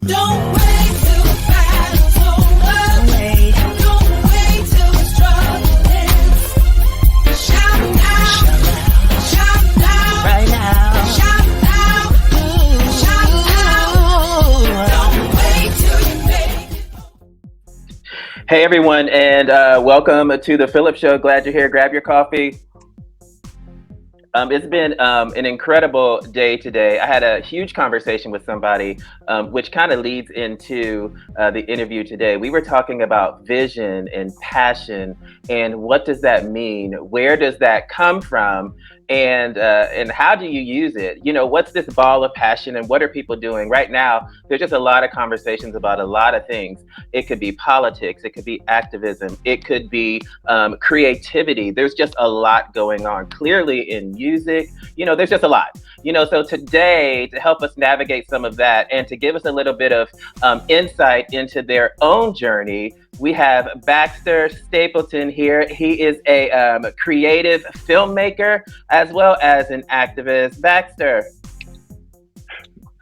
Don't wait till the battle's over. Don't wait till the struggle ends. Shout now, shout now, right now, shout now, shout now. Don't wait till you make it. Hey everyone, and welcome to the PHILLIP Show. Glad you're here. Grab your coffee. It's been an incredible day today. I had a huge conversation with somebody, which kind of leads into the interview today. We were talking about vision and passion, and what does that mean? Where does that come from? And how do you use it? You know, what's this ball of passion, and what are people doing right now? There's just a lot of conversations about a lot of things. It could be politics, it could be activism, it could be creativity. There's just a lot going on. Clearly in music, you know, there's just a lot. You know, so today, to help us navigate some of that and to give us a little bit of insight into their own journey, we have Baxter Stapleton here. He is a creative filmmaker as well as an activist. Baxter.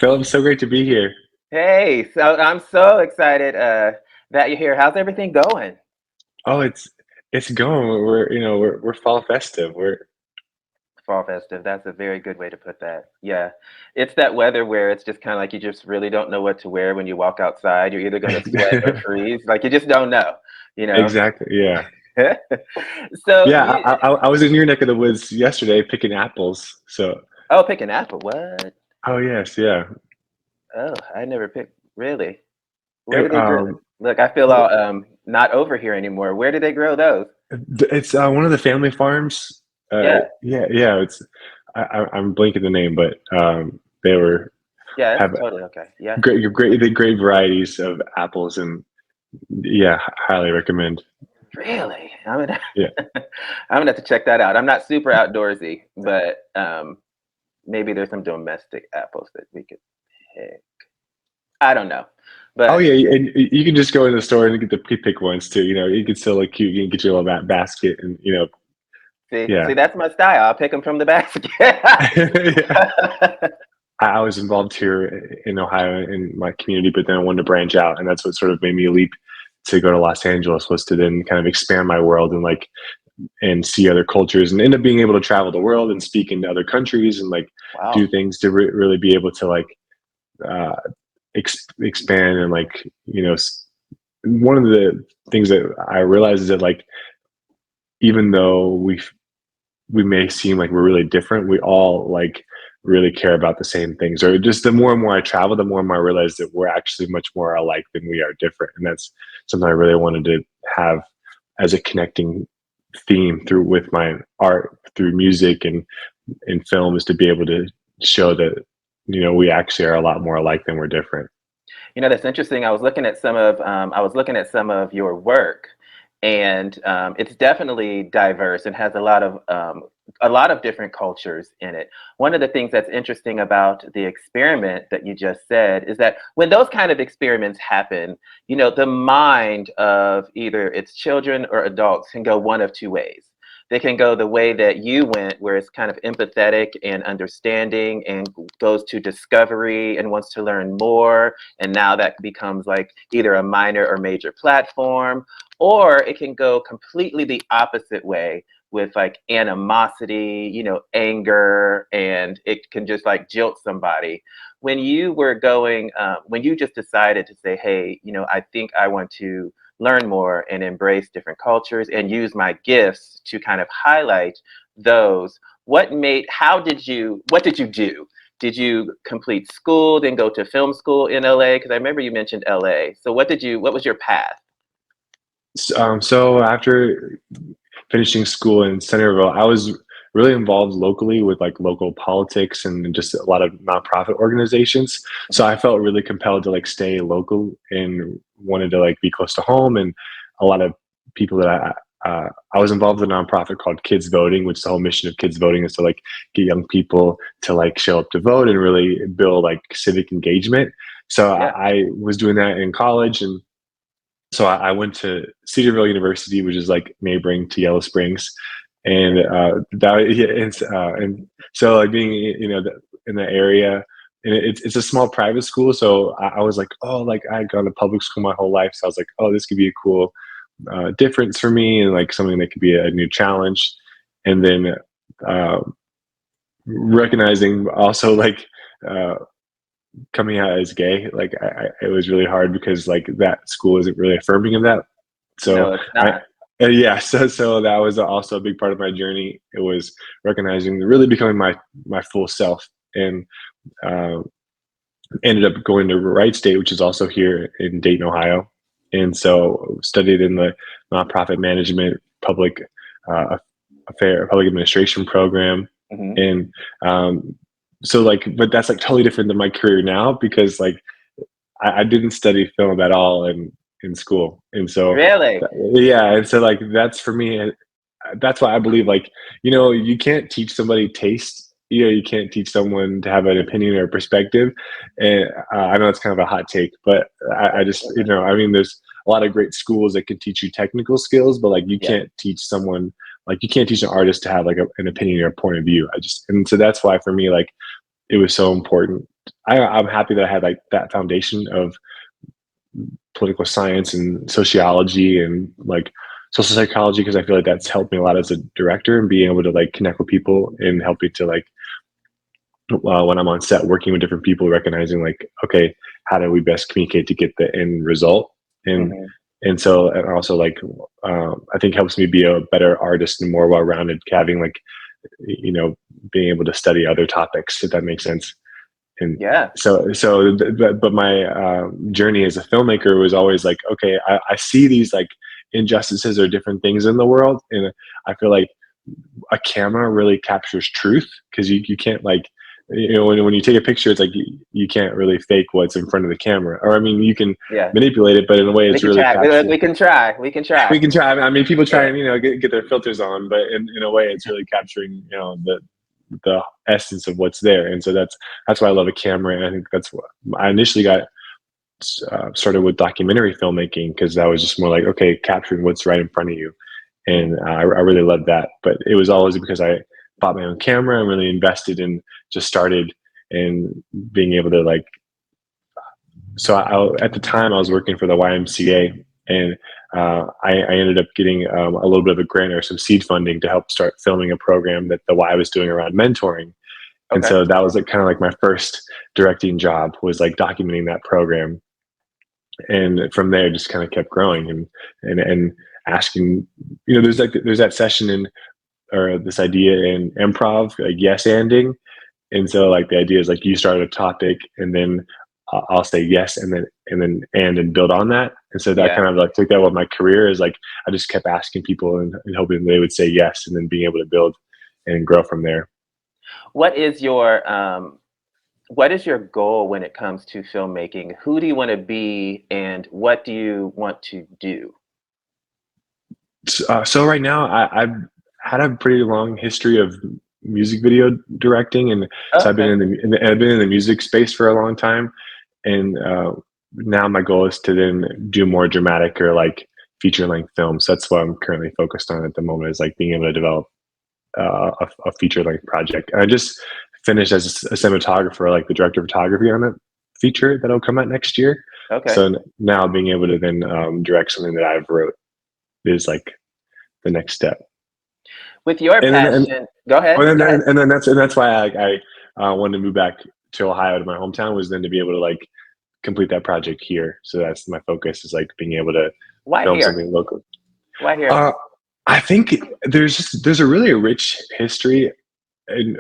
Philip, so great to be here. Hey, so I'm so excited that you're here. How's everything going? Oh, it's going. We're fall festive. Fall festive. That's a very good way to put that. Yeah. It's that weather where it's just kind of like you just really don't know what to wear when you walk outside. You're either going to sweat or freeze. Like you just don't know, you know? Exactly. Yeah. So yeah, I was in your neck of the woods yesterday picking apples. So. Oh, picking apple. What? Oh yes, yeah. Oh, I never picked. Really? Where did they grow? Look, I feel all not over here anymore. Where did they grow those? It's one of the family farms. Yeah. It's I'm blanking the name, but they were totally okay. Yeah, great varieties of apples, and yeah, highly recommend. Really, I'm gonna have to check that out. I'm not super outdoorsy, but maybe there's some domestic apples that we could pick. I don't know. But oh yeah, and you can just go in the store and get the pick ones too. You know, you can still look cute. You can get your little basket, and you know. See, that's my style. I'll pick them from the basket. I was involved here in Ohio in my community, but then I wanted to branch out, and that's what sort of made me leap to go to Los Angeles, was to then kind of expand my world and see other cultures, and end up being able to travel the world and speak in other countries and do things to really be able to expand. And one of the things that I realized is that even though we may seem like we're really different, we all really care about the same things. Or just the more and more I travel, the more and more I realize that we're actually much more alike than we are different. And that's something I really wanted to have as a connecting theme with my art, through music and in film, is to be able to show that, you know, we actually are a lot more alike than we're different. You know, that's interesting. I was looking at some of your work, and it's definitely diverse and has a lot of different cultures in it. One of the things that's interesting about the experiment that you just said is that when those kind of experiments happen, you know, the mind of either its children or adults can go one of two ways. They can go the way that you went, where it's kind of empathetic and understanding and goes to discovery and wants to learn more. And now that becomes either a minor or major platform, or it can go completely the opposite way with animosity, you know, anger, and it can just jilt somebody. When you were going, when you just decided to say, hey, you know, I think I want to learn more and embrace different cultures and use my gifts to kind of highlight those, what did you do? Did you complete school, then go to film school in LA? Because I remember you mentioned LA. So what was your path? So after finishing school in Centerville, I was really involved locally with local politics and just a lot of nonprofit organizations. So I felt really compelled to stay local and wanted to be close to home. And a lot of people that I was involved with a nonprofit called Kids Voting, which the whole mission of Kids Voting is to get young people to show up to vote and really build civic engagement. So I was doing that in college, and so I went to Cedarville University, which is neighboring to Yellow Springs. And so being in the area and it's a small private school. So I was like, oh, like I had gone to public school my whole life. So I was like, oh, this could be a cool difference for me, and like something that could be a new challenge. And then recognizing also like coming out as gay, like it was really hard because like that school isn't really affirming of that. So No, it's not. yeah, so that was also a big part of my journey. It was recognizing, really becoming my full self, and uh, ended up going to Wright State, which is also here in Dayton, Ohio, and so studied in the nonprofit management, public public administration program, Mhm. and so like, but that's like totally different than my career now, because like I didn't study film at all in school, and so Really? yeah, and so like that's for me. That's why I believe, like, you can't teach somebody taste. You can't teach someone to have an opinion or a perspective. And I know it's kind of a hot take, but I just, I mean, there's a lot of great schools that can teach you technical skills, but like you Yeah. can't teach someone, like you can't teach an artist to have like an opinion or a point of view. And so that's why for me, like, it was so important. I'm happy that I had like that foundation of political science and sociology and like social psychology, because I feel like that's helped me a lot as a director, and being able to like connect with people and helping to like when I'm on set working with different people, recognizing like, okay, how do we best communicate to get the end result? And Mhm. and so, and also like I think helps me be a better artist and more well-rounded, having like being able to study other topics, if that makes sense. And Yeah. but my journey as a filmmaker was always like, okay, I see these like injustices or different things in the world, and I feel like a camera really captures truth, because you can't like, when you take a picture, it's like you can't really fake what's in front of the camera, or I mean, you can Yeah. manipulate it, but in a way We it's can really try. captured. We can try. We can try. We can try. I mean, people try Yeah. and get their filters on, but in a way, it's really capturing the essence of what's there. And so that's why I love a camera. And I think that's what I initially got started with documentary filmmaking, because that was just more like, okay, capturing what's right in front of you. And I really loved that. But it was always because I bought my own camera and really invested in, just started, and being able to like, so at the time I was working for the YMCA, and I ended up getting a little bit of a grant or some seed funding to help start filming a program that the Y was doing around mentoring. And Okay. so that was like kind of like my first directing job, was like documenting that program. And from there just kind of kept growing and asking, there's that session or this idea in improv, like yes anding. And so like the idea is like, you start a topic, and then I'll say yes, and then build on that. And so that Yeah. kind of like took that what my career is like. I just kept asking people and hoping they would say yes, and then being able to build and grow from there. What is your goal when it comes to filmmaking? Who do you want to be, and what do you want to do? So right now, I've had a pretty long history of music video directing, and so I've been Okay. I've been in the music space for a long time, and now my goal is to then do more dramatic or like feature length films. That's what I'm currently focused on at the moment, is like being able to develop a feature length project. And I just finished as a cinematographer, like the director of photography on a feature that'll come out next year. Okay. So now being able to then direct something that I've wrote is like the next step. With your And passion, go ahead. then, Go ahead. and that's why I wanted to move back to Ohio, to my hometown, was then to be able to like complete that project here. So that's my focus, is like being able to Why film here? something local. Why here? I think there's a really rich history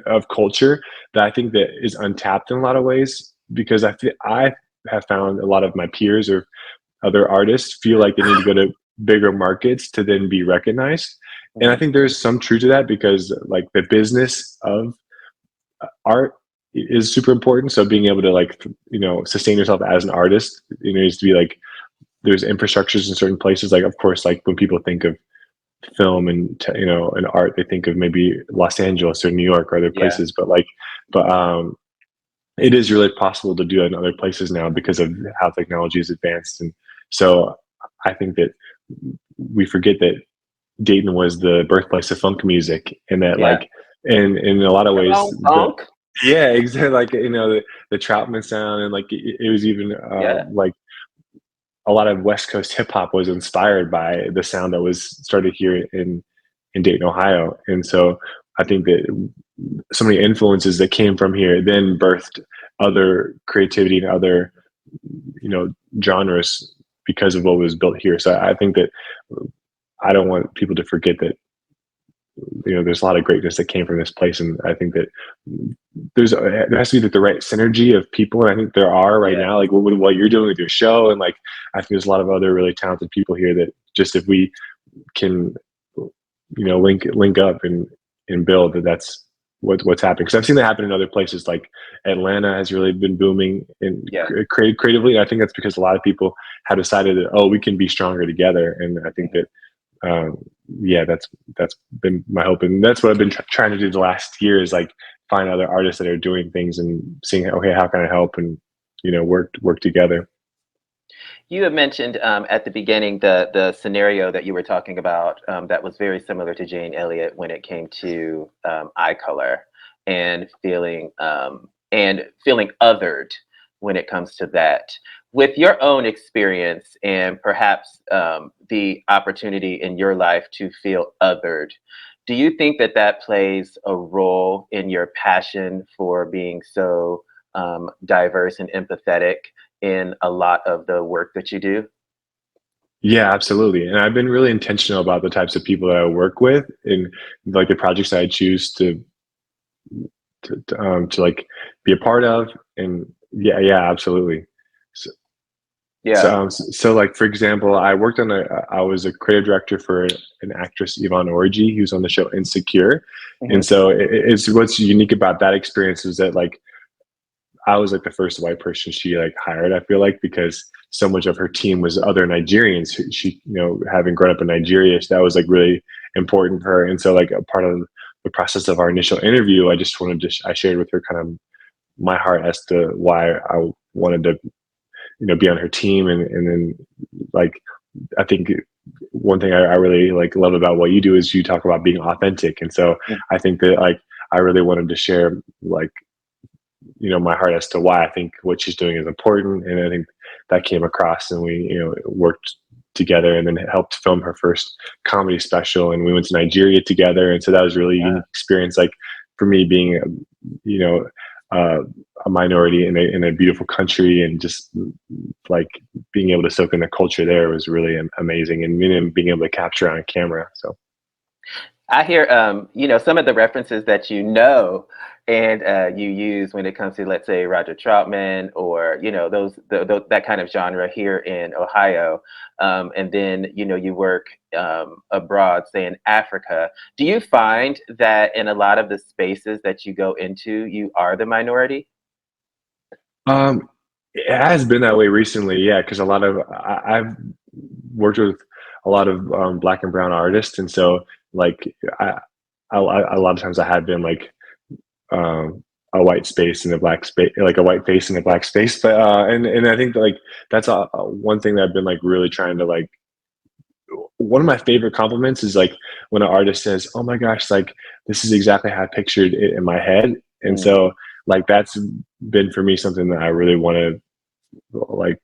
of culture that I think that is untapped in a lot of ways, because I have found a lot of my peers or other artists feel like they need to go to bigger markets to then be recognized. And I think there's some truth to that, because like the business of art is super important. So being able to like, sustain yourself as an artist, needs to be like, there's infrastructures in certain places. Like, of course, like when people think of film and and art, they think of maybe Los Angeles or New York or other Yeah. places, but it is really possible to do it in other places now because of how technology is advanced. And so I think that we forget that Dayton was the birthplace of funk music, and that Yeah. like in a lot of Come ways on, Funk. Yeah, exactly. Like, the Troutman sound, and like it was even Yeah. like a lot of West Coast hip hop was inspired by the sound that was started here in Dayton, Ohio. And so I think that so many influences that came from here then birthed other creativity and other, genres because of what was built here. So I think that I don't want people to forget that, there's a lot of greatness that came from this place. And I think that there has to be the right synergy of people. And I think there are right Yeah. now, like what you're doing with your show. And like, I think there's a lot of other really talented people here that just, if we can, link up and build, that's what's happening. Cause I've seen that happen in other places. Like Atlanta has really been booming and Yeah. creatively. And I think that's because a lot of people have decided that, oh, we can be stronger together. And I think that, um, yeah, that's been my hope, and that's what I've been trying to do the last year, is like find other artists that are doing things and seeing, okay, how can I help, and work together. You had mentioned at the beginning the scenario that you were talking about that was very similar to Jane Elliott when it came to eye color and feeling othered when it comes to that. With your own experience and perhaps the opportunity in your life to feel othered, do you think that that plays a role in your passion for being so diverse and empathetic in a lot of the work that you do? Yeah, absolutely. And I've been really intentional about the types of people that I work with, and like the projects that I choose to like be a part of. And yeah, absolutely. So, Yeah. like, for example, I was a creative director for an actress, Yvonne Orji, who's on the show Insecure. And Hmm. so it's what's unique about that experience is that, like, I was like the first white person she like hired, I feel like, because so much of her team was other Nigerians who she, having grown up in Nigeria, so that was like really important for her. And so, like, a part of the process of our initial interview, I shared with her kind of my heart as to why I wanted to, be on her team. And then, like, I think one thing I really like love about what you do is you talk about being authentic. And so I think that, like, I really wanted to share, like, my heart as to why I think what she's doing is important. And I think that came across, and we, worked together, and then helped film her first comedy special. And we went to Nigeria together. And so that was really a Yeah. unique experience. Like, for me being, you know, uh, a minority in a beautiful country, and just like being able to soak in the culture there was really amazing, and being able to capture on camera. So I hear, some of the references that and you use when it comes to, let's say, Roger Troutman, or that kind of genre here in Ohio, and then you work abroad, say in Africa. Do you find that in a lot of the spaces that you go into, you are the minority? um, it has been that way recently, yeah, because I've worked with a lot of black and brown artists, and so, like, a lot of times I have been like, a white space in a black space, like a white face in a black space. But and I think that, like, that's one thing that I've been like really trying to, like, one of my favorite compliments is like when an artist says, "Oh my gosh, like, this is exactly how I pictured it in my head." And Mm, so, like, that's been for me something that I really want to, like,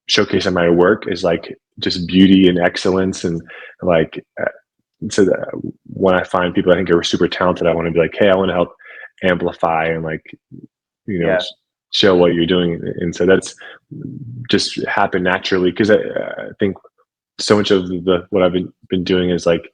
showcase in my work, is like just beauty and excellence. And like, so that when I find people I think are super talented, I want to be like, hey, I want to help amplify and, like, you know yeah. show what you're doing. And so that's just happened naturally, because I think so much of the what I've been doing is like,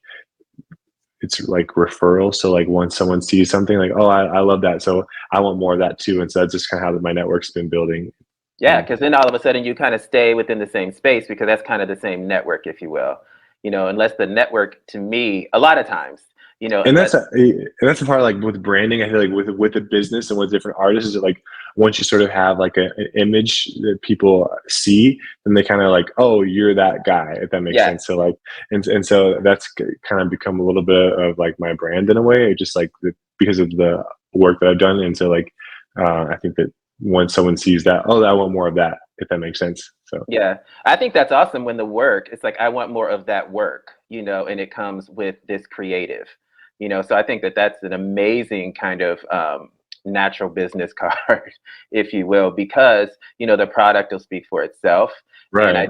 it's like referral. So like, once someone sees something, like, oh, I love that, so I want more of that too. And so that's just kind of how my network's been building. Yeah, And because then all of a sudden you kind of stay within the same space, because that's kind of the same network, if you will. Unless the network, to me, a lot of times, and unless. that's the part, like, with branding, I feel like with the business and with different artists, is that, like, once you sort of have like an image that people see, then they kind of like, oh, you're that guy, if that makes Yeah, sense. So like, and so that's kind of become a little bit of like my brand in a way, just like because of the work that I've done. And so, like, I think that once someone sees that, oh, I want more of that, if that makes sense. So yeah. I think that's awesome when the work, it's like, I want more of that work, and it comes with this creative, so I think that that's an amazing kind of natural business card, if you will, because the product will speak for itself. And Right.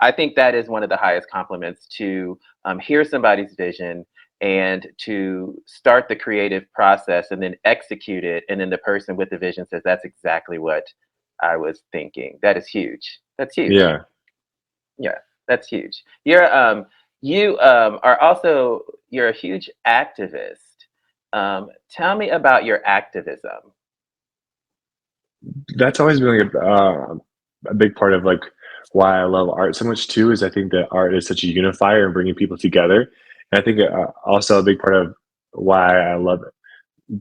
I think that is one of the highest compliments, to hear somebody's vision and to start the creative process and then execute it. And then the person with the vision says, that's exactly what I was thinking. That is huge. That's huge. Yeah. Yeah, that's huge. You're a huge activist. Tell me about your activism. That's always been like a big part of like why I love art so much too. Is I think that art is such a unifier and bringing people together. And I think also a big part of why I love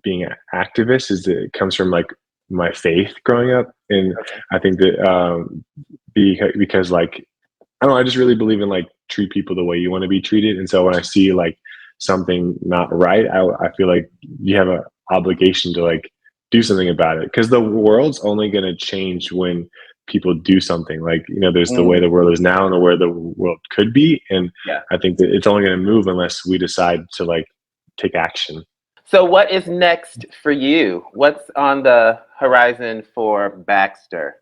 being an activist is that it comes from like my faith growing up, and Okay. I think that because like I don't know, I just really believe in like treat people the way you want to be treated. And so when I see like something not right, I feel like you have an obligation to like do something about it, because the world's only going to change when people do something. Like, there's the way Mm, the world is now and the way the world could be. And yeah. I think that it's only going to move unless we decide to like take action. So what is next for you? What's on the horizon for Baxter?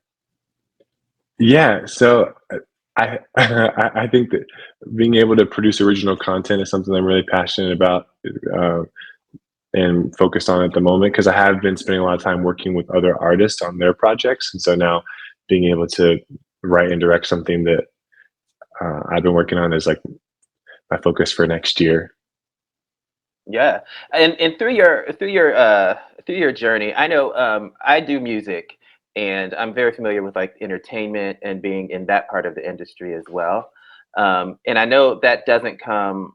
Yeah. So I think that being able to produce original content is something I'm really passionate about. Uh, and focused on at the moment, because I have been spending a lot of time working with other artists on their projects, and so now being able to write and direct something that I've been working on is like my focus for next year. Yeah, and through your journey, I know I do music, and I'm very familiar with like entertainment and being in that part of the industry as well. And I know that doesn't come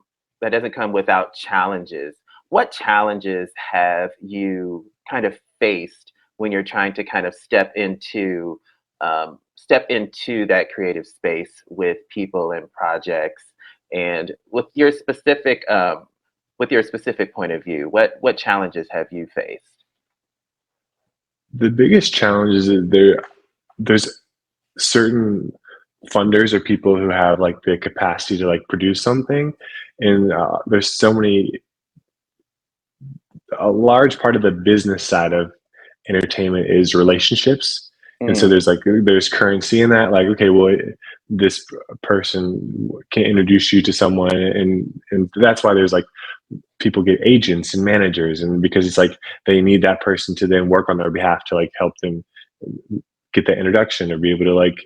without challenges. What challenges have you kind of faced when you're trying to kind of step into that creative space with people and projects, and with your specific point of view, what challenges have you faced? The biggest challenge is that there's certain funders or people who have like the capacity to like produce something, and there's so many. A large part of the business side of entertainment is relationships. And so Mm, there's currency in that. Like, okay, well, this person can introduce you to someone, and that's why there's like people get agents and managers, and because it's like they need that person to then work on their behalf to like help them get that introduction or be able to like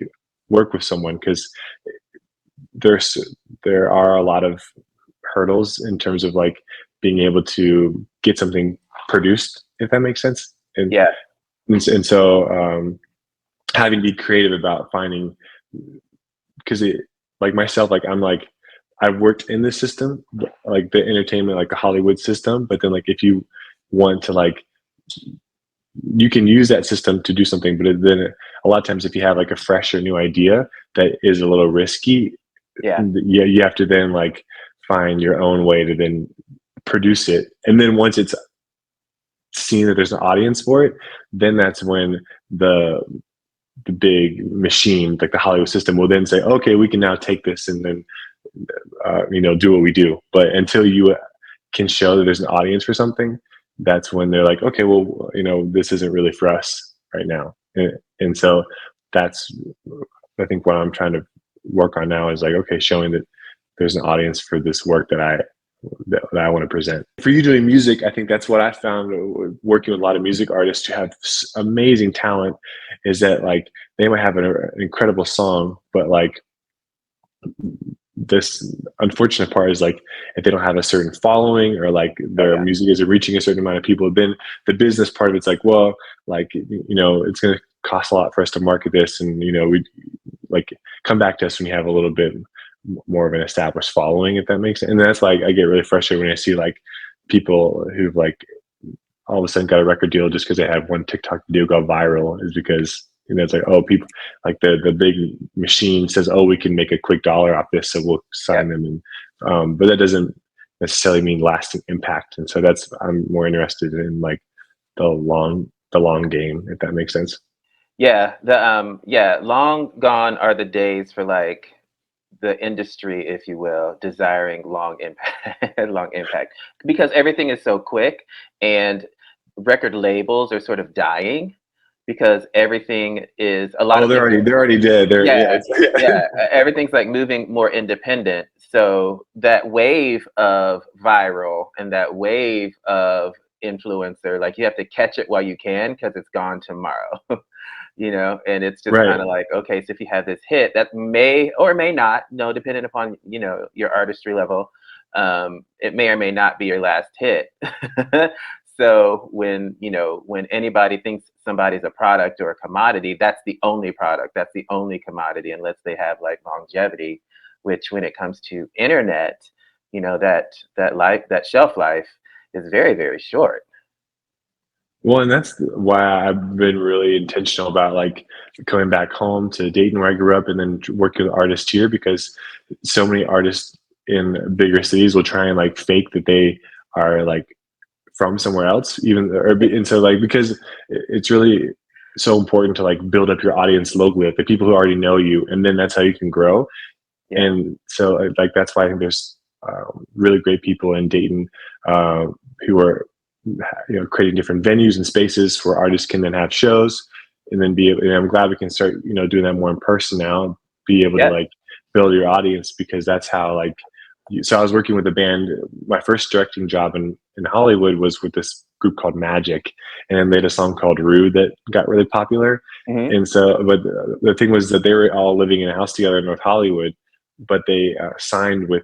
work with someone, because there's there are a lot of hurdles in terms of like being able to get something produced, if that makes sense. yeah, And so having to be creative about finding, because it like myself, like I'm like I've worked in the system, like the entertainment, like the Hollywood system, but then like if you want to like you can use that system to do something, but then a lot of times if you have like a fresh or new idea that is a little risky, yeah, yeah, you have to then like find your own way to then produce it. And then once it's seen that there's an audience for it, then that's when the big machine, like the Hollywood system, will then say, okay, we can now take this and then do what we do. But until you can show that there's an audience for something, that's when they're like, okay, well, this isn't really for us right now. And so that's, I think, what I'm trying to work on now is like, okay, showing that there's an audience for this work that I want to present. For you doing music, I think that's what I found working with a lot of music artists who have amazing talent, is that like they might have an incredible song, but like this unfortunate part is like if they don't have a certain following, or like oh their yeah, music isn't reaching a certain amount of people, then the business part of it's like, well, like it's going to cost a lot for us to market this, and we like come back to us when you have a little bit more of an established following, if that makes sense. And that's like I get really frustrated when I see like people who've like all of a sudden got a record deal just because they have one TikTok video go viral, is because it's like, oh, people like the big machine says, oh, we can make a quick dollar off this, so we'll yeah. sign them. And but that doesn't necessarily mean lasting impact. And so that's, I'm more interested in like the long game, if that makes sense. Long gone are the days for like the industry, if you will, desiring long impact, long impact, because everything is so quick, and record labels are sort of dying because everything is a lot Oh, of they're already dead. yeah, Yeah. everything's like moving more independent. So that wave of viral and that wave of influencer, like you have to catch it while you can because it's gone tomorrow. And it's just Right. kind of like, okay, so if you have this hit that may or may not, depending upon, your artistry level, it may or may not be your last hit. So when anybody thinks somebody's a product or a commodity, that's the only product, that's the only commodity, unless they have like longevity, which when it comes to internet, that shelf life is very, very short. Well, and that's why I've been really intentional about like coming back home to Dayton where I grew up and then working with artists here, because so many artists in bigger cities will try and like fake that they are like from somewhere else, and so like, because it's really so important to like build up your audience locally, like the people who already know you, and then that's how you can grow. Yeah. And so like that's why I think there's really great people in Dayton who are creating different venues and spaces where artists can then have shows and then and I'm glad we can start doing that more in person now, be able to like build your audience, because that's how like so I was working with a band. My first directing job in Hollywood was with this group called Magic, and then they had a song called Rude that got really popular. Mm-hmm. And so, but the thing was that they were all living in a house together in North Hollywood, but they signed with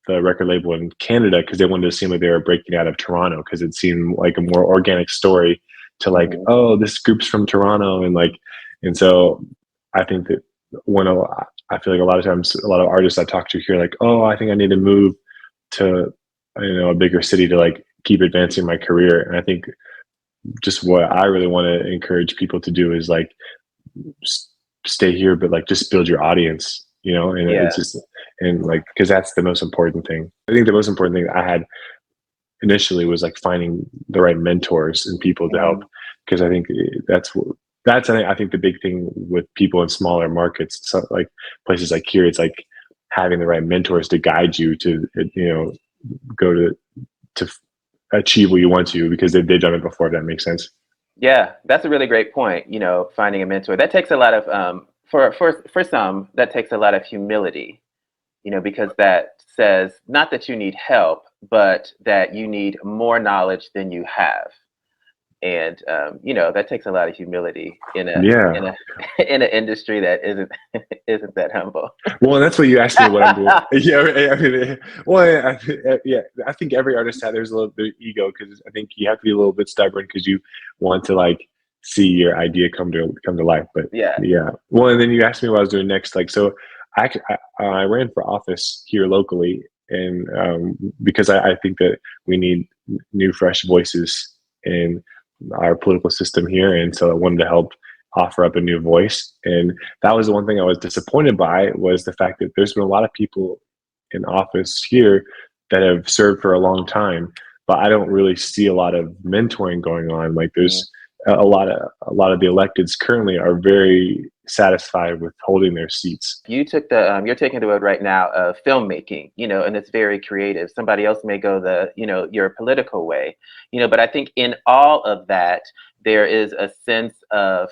the record label in Canada because they wanted to seem like they were breaking out of Toronto, because it seemed like a more organic story to like, Mm-hmm. oh, this group's from Toronto, and so I think that I feel like a lot of times a lot of artists I talk to here like, oh, I think I need to move to a bigger city to like keep advancing my career. And I think just what I really want to encourage people to do is like stay here, but like just build your audience, and it's just, and like, because that's the most important thing. I think the most important thing I had initially was like finding the right mentors and people to help, because I think I think the big thing with people in smaller markets, so like places like here, it's like having the right mentors to guide you to go to achieve what you want to, because they've done it before, if that makes sense. Yeah, that's a really great point. Finding a mentor, that takes a lot of for some, that takes a lot of humility, because that says not that you need help, but that you need more knowledge than you have. And that takes a lot of humility in an industry that isn't that humble. Well, and that's what you asked me what I'm doing. Yeah, I mean, well, I think every artist there's a little bit of ego, because I think you have to be a little bit stubborn because you want to like see your idea come to life. But yeah. Well, and then you asked me what I was doing next. Like, so I ran for office here locally, and because I think that we need new, fresh voices in our political system here, and so I wanted to help offer up a new voice. And that was the one thing I was disappointed by, was the fact that there's been a lot of people in office here that have served for a long time, but I don't really see a lot of mentoring going on. Like there's a lot of the electeds currently are very satisfied with holding their seats. You took you're taking the road right now of filmmaking, and it's very creative. Somebody else may go your political way, but I think in all of that, there is a sense of,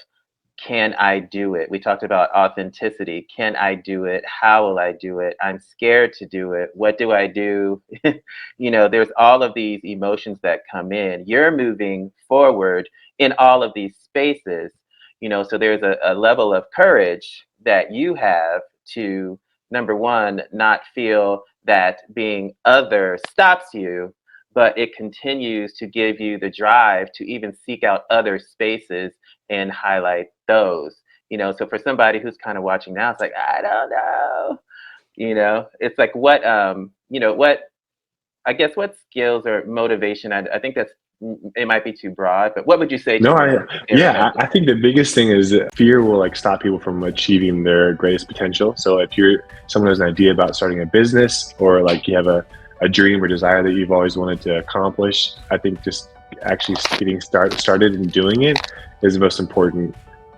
can I do it? We talked about authenticity. Can I do it? How will I do it? I'm scared to do it. What do I do? There's all of these emotions that come in. You're moving forward in all of these spaces, so there's a level of courage that you have to, number one, not feel that being other stops you, but it continues to give you the drive to even seek out other spaces and highlight those. So for somebody who's kind of watching now, it's like, I don't know, it's like, what I guess what skills or motivation, I think it might be too broad, but what would you say? I think the biggest thing is that fear will like stop people from achieving their greatest potential. So if you're someone who has an idea about starting a business, or like you have a dream or desire that you've always wanted to accomplish, I think just actually getting started and doing it is the most important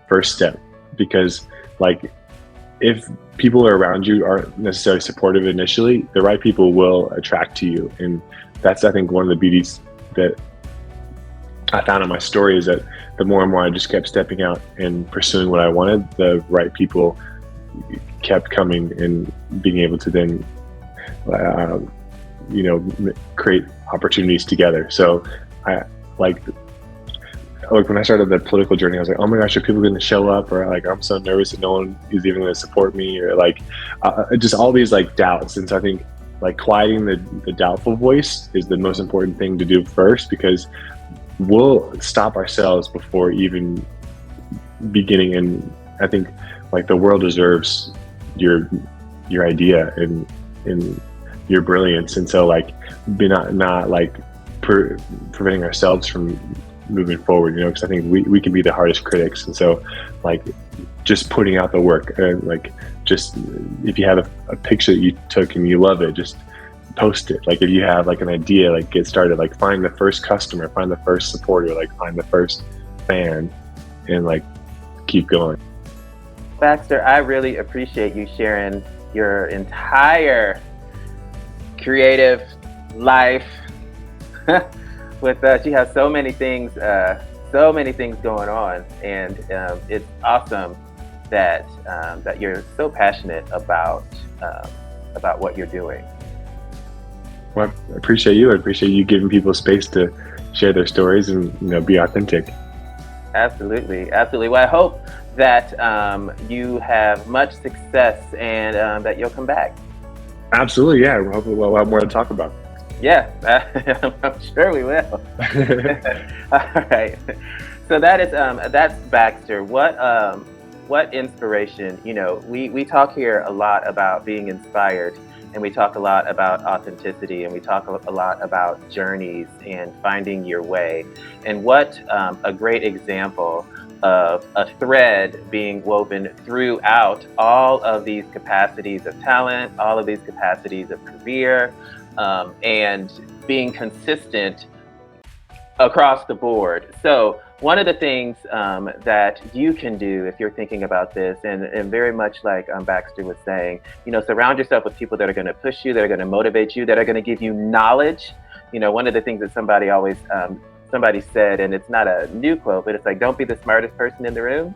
first step. Because like, if people around you aren't necessarily supportive initially, the right people will attract to you. And that's, I think, one of the beauties that I found in my story is that the more and more I just kept stepping out and pursuing what I wanted, the right people kept coming and being able to then, create opportunities together. So I like when I started the political journey, I was like, oh my gosh, are people going to show up? Or like, I'm so nervous that no one is even going to support me, or like just all these like doubts. And so I think like quieting the doubtful voice is the most important thing to do first, because we'll stop ourselves before even beginning. And I think like the world deserves your idea and your brilliance. And so like be not like preventing ourselves from moving forward, because I think we can be the hardest critics. And so like just putting out the work, like just if you have a picture that you took and you love it, just post it. Like if you have like an idea, like get started, like find the first customer, find the first supporter, like find the first fan, and like keep going. Baxter, I really appreciate you sharing your entire creative life with us. You have so many things going on, and it's awesome that you're so passionate about what you're doing. Well, I appreciate you. I appreciate you giving people space to share their stories and be authentic. Absolutely. Well, I hope that you have much success and that you'll come back. Absolutely, yeah. Hopefully we'll have more to talk about. Yeah, I'm sure we will. All right. So that's Baxter. What inspiration? We talk here a lot about being inspired, and we talk a lot about authenticity, and we talk a lot about journeys and finding your way. And what a great example of a thread being woven throughout all of these capacities of talent, all of these capacities of career, and being consistent across the board. So one of the things that you can do if you're thinking about this, and very much like Baxter was saying, surround yourself with people that are going to push you, that are going to motivate you, that are going to give you knowledge. One of the things that somebody said, and it's not a new quote, but it's like, don't be the smartest person in the room.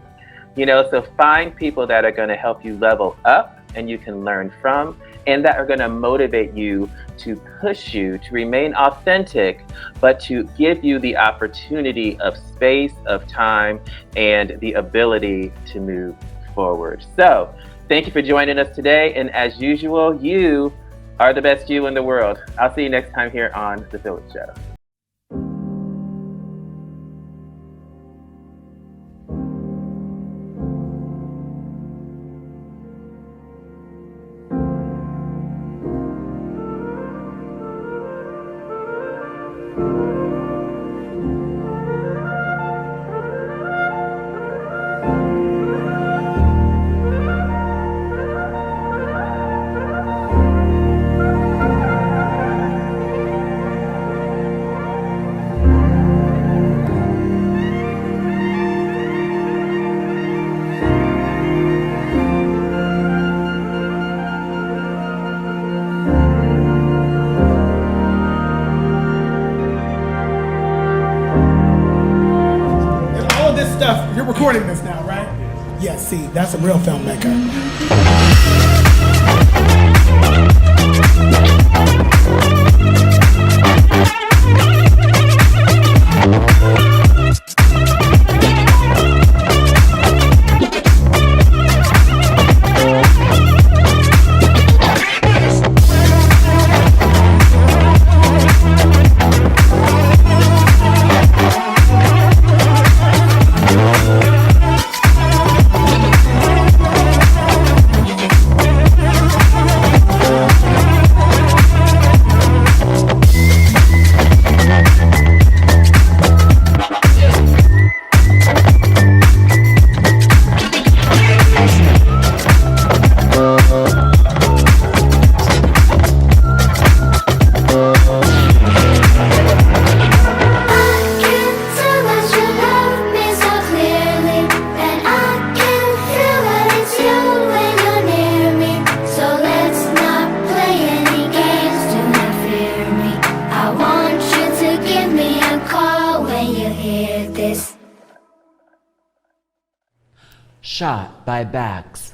So find people that are going to help you level up and you can learn from, and that are going to motivate you, to push you to remain authentic, but to give you the opportunity of space, of time, and the ability to move forward. So thank you for joining us today. And as usual, you are the best you in the world. I'll see you next time here on The PHILLIP Show. You're recording this now, right? Yes, see, that's a real filmmaker. Shot by Bax.